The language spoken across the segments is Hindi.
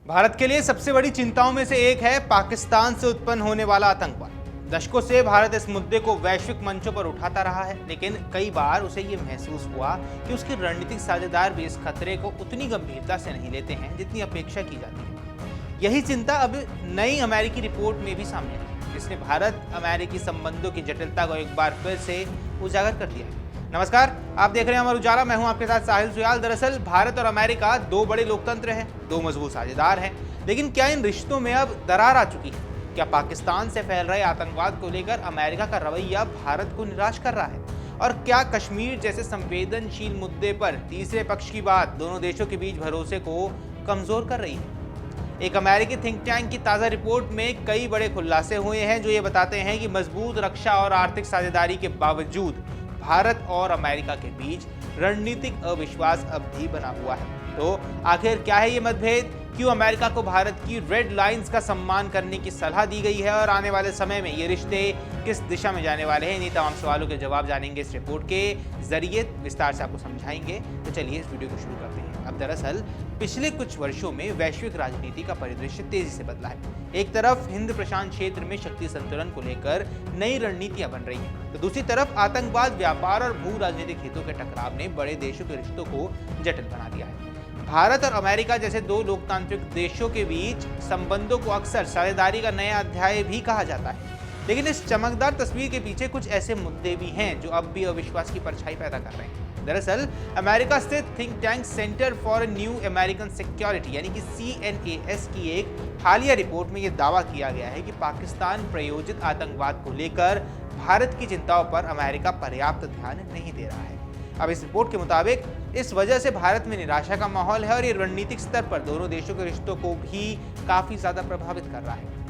भारत के लिए सबसे बड़ी चिंताओं में से एक है पाकिस्तान से उत्पन्न होने वाला आतंकवाद। दशकों से भारत इस मुद्दे को वैश्विक मंचों पर उठाता रहा है, लेकिन कई बार उसे ये महसूस हुआ कि उसके रणनीतिक साझेदार भी इस खतरे को उतनी गंभीरता से नहीं लेते हैं जितनी अपेक्षा की जाती है। यही चिंता अब नई अमेरिकी रिपोर्ट में भी सामने आई, जिसने भारत अमेरिकी संबंधों की जटिलता को एक बार फिर से उजागर कर दिया है। नमस्कार, आप देख रहे हैं अमर उजाला। मैं हूं आपके साथ साहिल सुयाल। दरअसल भारत और अमेरिका दो बड़े लोकतंत्र हैं, दो मजबूत साझेदार हैं, लेकिन क्या इन रिश्तों में अब दरार आ चुकी है? क्या पाकिस्तान से फैल रहे आतंकवाद को लेकर अमेरिका का रवैया भारत को निराश कर रहा है? और क्या कश्मीर जैसे संवेदनशील मुद्दे पर तीसरे पक्ष की बात दोनों देशों के बीच भरोसे को कमजोर कर रही है? एक अमेरिकी थिंक टैंक की ताज़ा रिपोर्ट में कई बड़े खुलासे हुए हैं जो ये बताते हैं कि मजबूत रक्षा और आर्थिक साझेदारी के बावजूद भारत और अमेरिका के बीच रणनीतिक अविश्वास अब भी बना हुआ है। तो आखिर क्या है ये मतभेद? क्यों अमेरिका को भारत की रेड लाइंस का सम्मान करने की सलाह दी गई है और आने वाले समय में ये रिश्ते किस दिशा में जाने वाले हैं? इन्हीं तमाम सवालों के जवाब जानेंगे इस रिपोर्ट के जरिए, विस्तार से आपको समझाएंगे। तो चलिए इस वीडियो को शुरू करते हैं। अब दरअसल पिछले कुछ वर्षों में वैश्विक राजनीति का परिदृश्य तेजी से बदला है। एक तरफ हिंद प्रशांत क्षेत्र में शक्ति संतुलन को लेकर नई रणनीतियां बन रही हैं, तो दूसरी तरफ आतंकवाद, व्यापार और भू राजनीतिक हितों के टकराव ने बड़े देशों के रिश्तों को जटिल बना दिया है। भारत और अमेरिका जैसे दो लोकतांत्रिक देशों के बीच संबंधों को अक्सर साझेदारी का नया अध्याय भी कहा जाता है, लेकिन इस चमकदार तस्वीर के पीछे कुछ ऐसे मुद्दे भी हैं जो अब भी अविश्वास की परछाई पैदा कर रहे हैं। दरअसल अमेरिका स्थित think tank centre for new American security यानी कि CNAS की एक हालिया रिपोर्ट में यह दावा किया गया है कि पाकिस्तान प्रायोजित आतंकवाद को लेकर भारत की चिंताओं पर अमेरिका पर्याप्त ध्यान नहीं दे रहा है। अब इस रिपोर्ट के मुताबिक इस वजह से भारत में निराशा का माहौल है और ये रणनीतिक स्तर पर दोनों देशों के रिश्तों को भी काफी ज्यादा प्रभावित कर रहा है।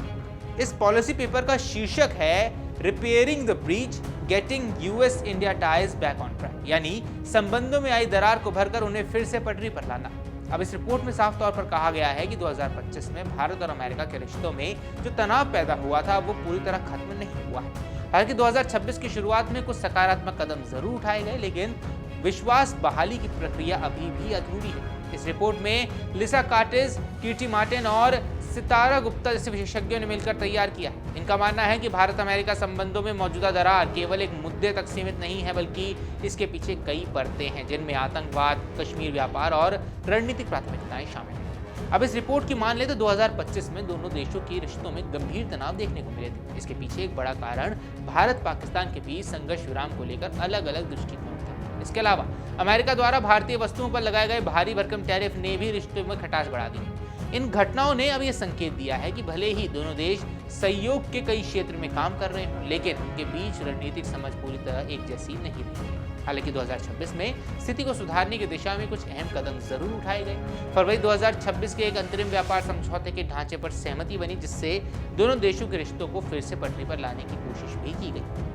इस पॉलिसी पेपर का शीर्षक है repairing the breach, getting US India ties back on track, यानी संबंधों में आई दरार को भरकर उन्हें फिर से पटरी पर लाना। अब इस रिपोर्ट में साफ तौर पर कहा गया है कि 2025 में भारत और अमेरिका के रिश्तों में जो तनाव पैदा हुआ था वो पूरी तरह खत्म नहीं हुआ है। हालांकि 2026 की शुरुआत में कुछ सकारात्मक कदम जरूर उठाए गए, लेकिन विश्वास बहाली की प्रक्रिया अभी भी अधूरी है। इस रिपोर्ट में लिसा कार्टेज, कीर्ति मार्टिन और सितारा गुप्ता जैसे विशेषज्ञों ने मिलकर तैयार किया है। इनका मानना है कि भारत अमेरिका संबंधों में मौजूदा दरार केवल एक मुद्दे तक सीमित नहीं है, बल्कि इसके पीछे कई परतें हैं जिनमें आतंकवाद, कश्मीर व्यापार और रणनीतिक प्राथमिकताएं शामिल हैं। अब इस रिपोर्ट की मान ले तो 2025 में दोनों देशों के रिश्तों में गंभीर तनाव देखने को मिले थे। इसके पीछे एक बड़ा कारण भारत पाकिस्तान के बीच संघर्ष विराम को लेकर अलग अलग दृष्टिकोण थे। इसके अलावा अमेरिका द्वारा भारतीय वस्तुओं पर लगाए गए भारी भरकम टैरिफ ने भी रिश्तों में खटास बढ़ा दी। इन घटनाओं ने अब यह संकेत दिया है कि भले ही दोनों देश सहयोग के कई क्षेत्र में काम कर रहे हों, लेकिन उनके बीच रणनीतिक समझ पूरी तरह एक जैसी नहीं रही। हालांकि 2026 में स्थिति को सुधारने की दिशा में कुछ अहम कदम जरूर उठाए गए। फरवरी 2026 के एक अंतरिम व्यापार समझौते के ढांचे पर सहमति बनी, जिससे दोनों देशों के रिश्तों को फिर से पटरी पर लाने की कोशिश भी की गई।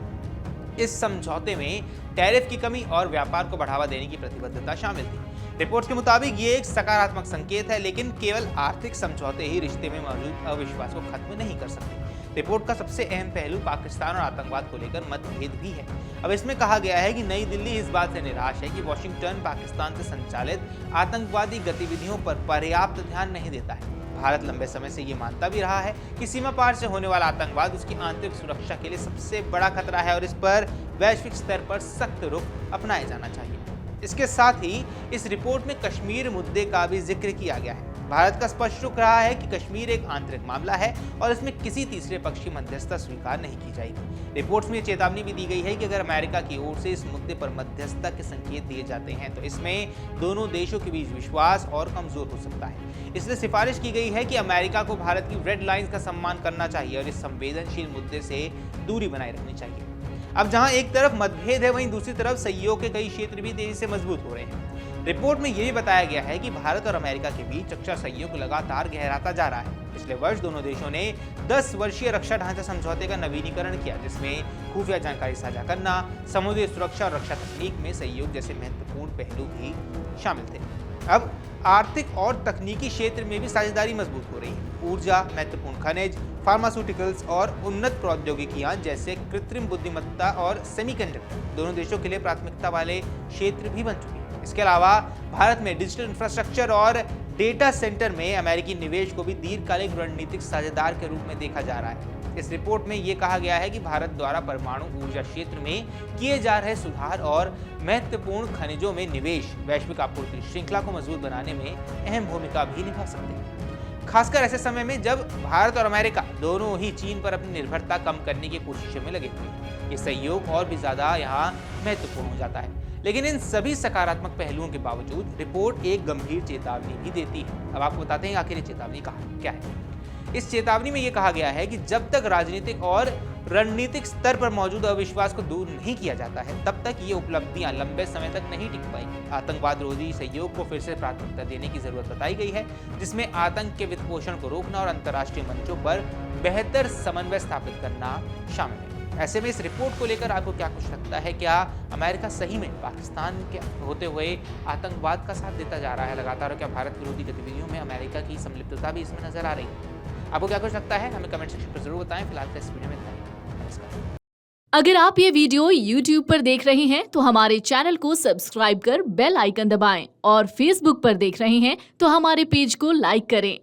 इस समझौते में टैरिफ की कमी और व्यापार को बढ़ावा देने की प्रतिबद्धता शामिल थी। रिपोर्ट्स के मुताबिक ये एक सकारात्मक संकेत है, लेकिन केवल आर्थिक समझौते ही रिश्ते में मौजूद अविश्वास को खत्म नहीं कर सकते। रिपोर्ट का सबसे अहम पहलू पाकिस्तान और आतंकवाद को लेकर मतभेद भी है। अब इसमें कहा गया है कि नई दिल्ली इस बात से निराश है कि वॉशिंगटन पाकिस्तान से संचालित आतंकवादी गतिविधियों पर पर्याप्त ध्यान नहीं देता है। भारत लंबे समय से ये मानता भी रहा है कि सीमा पार से होने वाला आतंकवाद उसकी आंतरिक सुरक्षा के लिए सबसे बड़ा खतरा है और इस पर वैश्विक स्तर पर सख्त रुख अपनाया जाना चाहिए। इसके साथ ही इस रिपोर्ट में कश्मीर मुद्दे का भी जिक्र किया गया है। भारत का स्पष्ट रुख रहा है कि कश्मीर एक आंतरिक मामला है और इसमें किसी तीसरे पक्ष की मध्यस्थता स्वीकार नहीं की जाएगी। रिपोर्ट्स में चेतावनी भी दी गई है कि अगर अमेरिका की ओर से इस मुद्दे पर मध्यस्थता के संकेत दिए जाते हैं तो इसमें दोनों देशों के बीच विश्वास और कमजोर हो सकता है। इसलिए सिफारिश की गई है कि अमेरिका को भारत की रेड लाइंस का सम्मान करना चाहिए और इस संवेदनशील मुद्दे से दूरी बनाए रखनी चाहिए। अब जहां एक तरफ मतभेद है, वहीं दूसरी तरफ सहयोग के कई क्षेत्र भी तेजी से मजबूत हो रहे हैं। रिपोर्ट में यह भी बताया गया है कि भारत और अमेरिका के बीच रक्षा सहयोग लगातार गहराता जा रहा है। पिछले वर्ष दोनों देशों ने 10 वर्षीय रक्षा ढांचा समझौते का नवीनीकरण किया, जिसमें खुफिया जानकारी साझा करना, समुद्री सुरक्षा और रक्षा तकनीक में सहयोग जैसे महत्वपूर्ण पहलू भी शामिल थे। अब आर्थिक और तकनीकी क्षेत्र में भी साझेदारी मजबूत हो रही है। ऊर्जा, महत्वपूर्ण खनिज, फार्मास्यूटिकल्स और उन्नत प्रौद्योगिकियां जैसे कृत्रिम बुद्धिमत्ता और सेमीकंडक्टर दोनों देशों के लिए प्राथमिकता वाले क्षेत्र भी बन चुके हैं। इसके अलावा भारत में डिजिटल इंफ्रास्ट्रक्चर और डेटा सेंटर में अमेरिकी निवेश को भी दीर्घकालिक रणनीतिक साझेदार के रूप में देखा जा रहा है। इस रिपोर्ट में यह कहा गया है कि भारत द्वारा परमाणु ऊर्जा क्षेत्र में किए जा रहे सुधार और महत्वपूर्ण खनिजों में निवेश वैश्विक आपूर्ति श्रृंखला को मजबूत बनाने में अहम भूमिका भी निभा सकते हैं, खासकर ऐसे समय में जब भारत और अमेरिका दोनों ही चीन पर अपनी निर्भरता कम करने की कोशिशों में लगे हुए हैं। ये सहयोग और भी ज्यादा यहाँ महत्वपूर्ण हो जाता है। लेकिन इन सभी सकारात्मक पहलुओं के बावजूद रिपोर्ट एक गंभीर चेतावनी भी देती है। अब आपको बताते हैं आखिर ये चेतावनी क्या है। इस चेतावनी में यह कहा गया है कि जब तक राजनीतिक और रणनीतिक स्तर पर मौजूद अविश्वास को दूर नहीं किया जाता है, तब तक ये उपलब्धियां लंबे समय तक नहीं टिक पाएंगी। आतंकवाद रोधी सहयोग को फिर से प्राथमिकता देने की जरूरत बताई गई है, जिसमें आतंक के वित्तपोषण को रोकना और अंतर्राष्ट्रीय मंचों पर बेहतर समन्वय स्थापित करना शामिल है। ऐसे में इस रिपोर्ट को लेकर आपको क्या कुछ लगता है? क्या अमेरिका सही में पाकिस्तान के होते हुए आतंकवाद का साथ देता जा रहा है लगातार, और क्या भारत विरोधी गतिविधियों में अमेरिका की संलिप्तता भी इसमें नजर आ रही है? आपको क्या कुछ लगता है? हमें कमेंट सेक्शन पर जरूर बताएं। फिलहाल इस वीडियो में इतना ही। नमस्कार। अगर आप ये वीडियो YouTube पर देख रहे हैं तो हमारे चैनल को सब्सक्राइब कर बेल आइकन दबाएं, और Facebook पर देख रहे हैं तो हमारे पेज को लाइक करें।